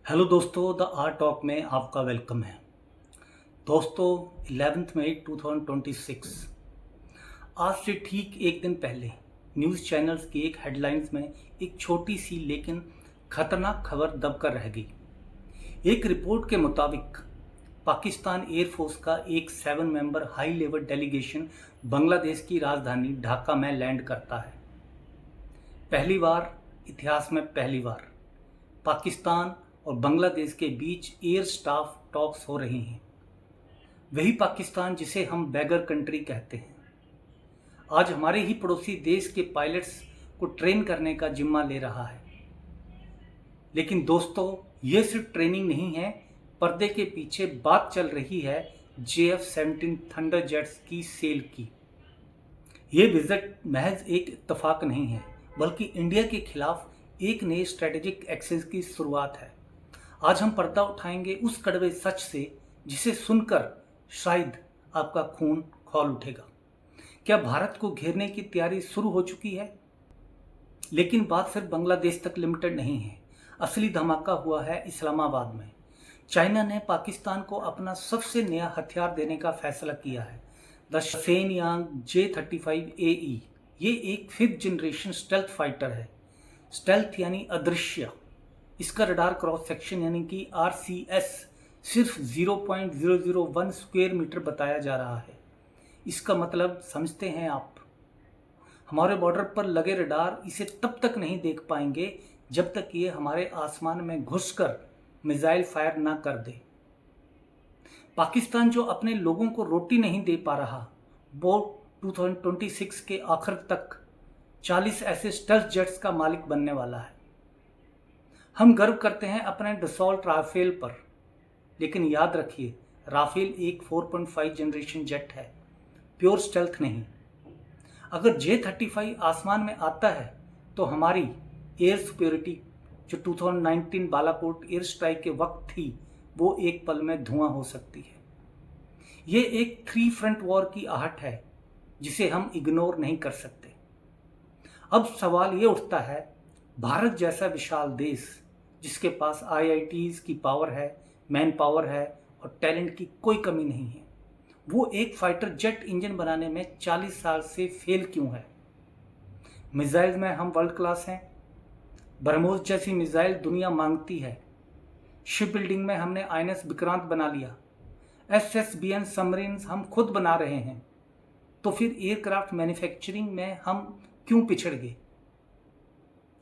Hello दोस्तों, the art talk में आपका वेलकम है। दोस्तों, 11 मई 2026 आज से ठीक एक दिन पहले न्यूज़ चैनल्स की एक हेडलाइंस में एक छोटी सी लेकिन खतरनाक खबर दबकर रह गई। एक रिपोर्ट के मुताबिक पाकिस्तान एयरफोर्स का एक 7 member high level delegation Bangladesh की राजधानी ढाका में लैंड करता है। पहली बार, इतिहास में पहली बार पाकिस्तान और बांग्लादेश के बीच एयर स्टाफ टॉक्स हो रही हैं। वही पाकिस्तान जिसे हम बैगर कंट्री कहते हैं, आज हमारे ही पड़ोसी देश के पायलट्स को ट्रेन करने का जिम्मा ले रहा है। लेकिन दोस्तों, ये सिर्फ ट्रेनिंग नहीं है, पर्दे के पीछे बात चल रही है JF-17 थंडर जेट्स की सेल की। ये विजिट महज एक इत्तेफाक नहीं है, बल्कि इंडिया के खिलाफ एक नए स्ट्रेटेजिक एक्सेस की शुरुआत है। आज हम पर्दा उठाएंगे उस कड़वे सच से जिसे सुनकर शायद आपका खून खौल उठेगा। क्या भारत को घेरने की तैयारी शुरू हो चुकी है? लेकिन बात सिर्फ बांग्लादेश तक लिमिटेड नहीं है। असली धमाका हुआ है इस्लामाबाद में। चाइना ने पाकिस्तान को अपना सबसे नया हथियार देने का फैसला किया है, द शेनयांग J-35AE। ये एक 5th जनरेशन स्टेल्थ फाइटर है। स्टेल्थ यानी अदृश्य। इसका रडार क्रॉस सेक्शन यानी कि RCS सिर्फ 0.001 स्क्वायर मीटर बताया जा रहा है। इसका मतलब समझते हैं आप? हमारे बॉर्डर पर लगे रडार इसे तब तक नहीं देख पाएंगे जब तक ये हमारे आसमान में घुसकर मिसाइल फायर ना कर दे। पाकिस्तान जो अपने लोगों को रोटी नहीं दे पा रहा, वो 2026 के आखिर तक 40 ऐसे स्टेल्थ जेट्स का मालिक बनने वाला है। हम गर्व करते हैं अपने डसॉल्ट राफेल पर, लेकिन याद रखिए, राफेल एक 4.5 जनरेशन जेट है, प्योर स्टेल्थ नहीं। अगर J-35 आसमान में आता है तो हमारी एयर सुपेरिटी जो 2019 बालाकोट एयर स्ट्राइक के वक्त थी, वो एक पल में धुआं हो सकती है। ये एक 3 फ्रंट वॉर की आहट है जिसे हम इग्नोर नहीं कर सकते। अब सवाल ये उठता है, भारत जैसा विशाल देश जिसके पास IITs की पावर है, मैन पावर है और टैलेंट की कोई कमी नहीं है, वो एक फाइटर जेट इंजन बनाने में 40 साल से फेल क्यों है? मिसाइल में हम वर्ल्ड क्लास हैं। ब्रह्मोस जैसी मिसाइल दुनिया मांगती है। शिप बिल्डिंग में हमने INS विक्रांत बना लिया। SSBN सबमरीन्स हम खुद बना रहे हैं। तो फिर एयरक्राफ्ट मैन्युफैक्चरिंग में हम क्यों पिछड़ गए?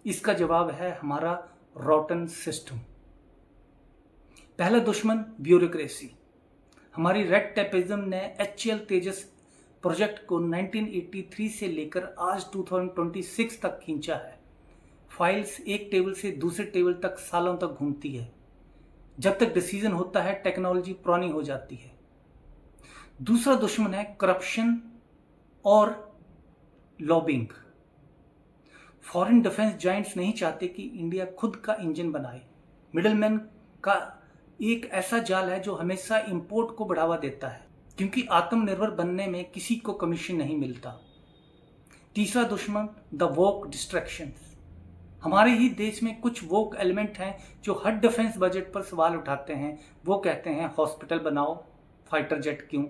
इसका जवाब है हमारा रॉटन सिस्टम। पहला दुश्मन ब्यूरोक्रेसी। हमारी रेड टेपिज्म ने HAL तेजस प्रोजेक्ट को 1983 से लेकर आज 2026 तक खींचा है। फाइल्स एक टेबल से दूसरे टेबल तक सालों तक घूमती है। जब तक डिसीजन होता है, टेक्नोलॉजी पुरानी हो जाती है। दूसरा दुश्मन है करप्शन और लॉबिंग। फॉरेन डिफेंस जायंट्स नहीं चाहते कि इंडिया खुद का इंजन बनाए। मिडलमैन का एक ऐसा जाल है जो हमेशा इंपोर्ट को बढ़ावा देता है, क्योंकि आत्मनिर्भर बनने में किसी को कमीशन नहीं मिलता। तीसरा दुश्मन द वोक डिस्ट्रैक्शंस। हमारे ही देश में कुछ वोक एलिमेंट हैं जो हर डिफेंस बजट पर सवाल उठाते हैं। वो कहते हैं हॉस्पिटल बनाओ, फाइटर जेट क्यों?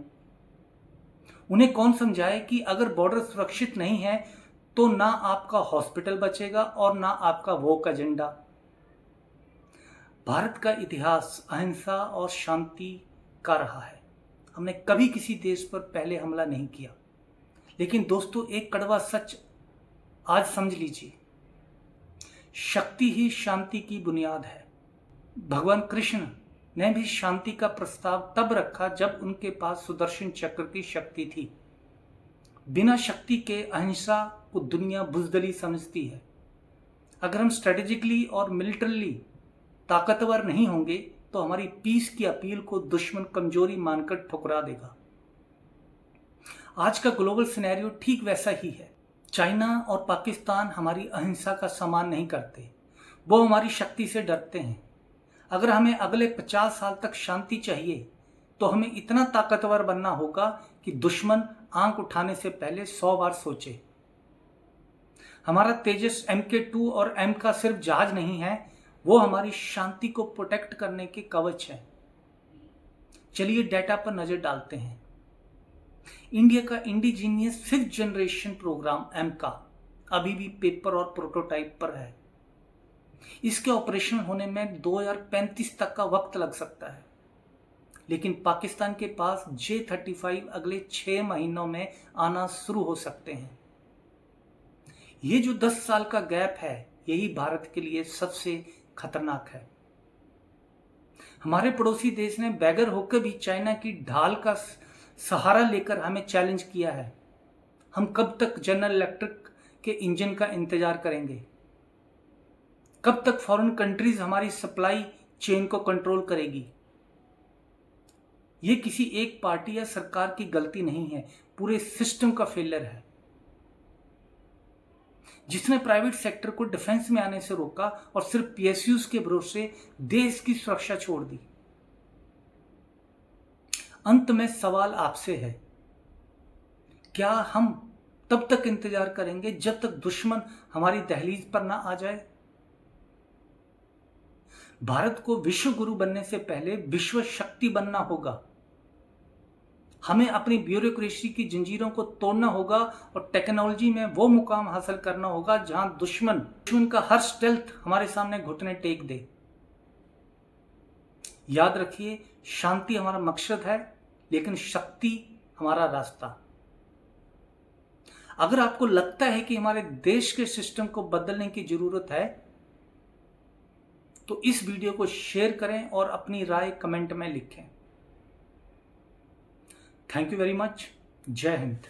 उन्हें कौन समझाए कि अगर बॉर्डर सुरक्षित नहीं है तो ना आपका हॉस्पिटल बचेगा और ना आपका वोक एजेंडा। भारत का इतिहास अहिंसा और शांति का रहा है। हमने कभी किसी देश पर पहले हमला नहीं किया। लेकिन दोस्तों, एक कड़वा सच आज समझ लीजिए, शक्ति ही शांति की बुनियाद है। भगवान कृष्ण ने भी शांति का प्रस्ताव तब रखा जब उनके पास सुदर्शन चक्र की शक्ति थी। बिना शक्ति के अहिंसा को दुनिया बुजदली समझती है। अगर हम स्ट्रेटेजिकली और मिलिटरली ताकतवर नहीं होंगे तो हमारी पीस की अपील को दुश्मन कमजोरी मानकर ठुकरा देगा। आज का ग्लोबल सिनेरियो ठीक वैसा ही है। चाइना और पाकिस्तान हमारी अहिंसा का सम्मान नहीं करते, वो हमारी शक्ति से डरते हैं। अगर हमें अगले 50 साल तक शांति चाहिए तो हमें इतना ताकतवर बनना होगा कि दुश्मन आंख उठाने से पहले 100 बार सोचे। हमारा तेजस MK2 और M का सिर्फ जहाज नहीं है, वो हमारी शांति को प्रोटेक्ट करने के कवच है। चलिए डेटा पर नजर डालते हैं। इंडिया का इंडिजीनियस 5th जनरेशन प्रोग्राम एमका अभी भी पेपर और प्रोटोटाइप पर है। इसके ऑपरेशन होने में 2035 तक का वक्त लग सकता है, लेकिन पाकिस्तान के पास J-35 अगले 6 महीनों में आना शुरू हो सकते हैं। ये जो 10 साल का गैप है, यही भारत के लिए सबसे खतरनाक है। हमारे पड़ोसी देश ने बैगर होकर भी चाइना की ढाल का सहारा लेकर हमें चैलेंज किया है। हम कब तक जनरल इलेक्ट्रिक के इंजन का इंतजार करेंगे? कब तक फॉरेन कंट्रीज हमारी सप्लाई चेन को कंट्रोल करेगी? ये किसी एक पार्टी या सरकार की गलती नहीं है, पूरे सिस्टम का फेलियर है, जिसने प्राइवेट सेक्टर को डिफेंस में आने से रोका और सिर्फ पीएसयूज के भरोसे देश की सुरक्षा छोड़ दी। अंत में सवाल आपसे है, क्या हम तब तक इंतजार करेंगे जब तक दुश्मन हमारी दहलीज पर ना आ जाए? भारत को विश्व गुरु बनने से पहले विश्व शक्ति बनना होगा। हमें अपनी ब्यूरोक्रेसी की जंजीरों को तोड़ना होगा और टेक्नोलॉजी में वो मुकाम हासिल करना होगा जहां दुश्मन का हर स्टेल्थ हमारे सामने घुटने टेक दे। याद रखिए, शांति हमारा मकसद है, लेकिन शक्ति हमारा रास्ता। अगर आपको लगता है कि हमारे देश के सिस्टम को बदलने की जरूरत है, तो इस वीडियो को शेयर करें और अपनी राय कमेंट में लिखें। Thank you very much. जय हिंद।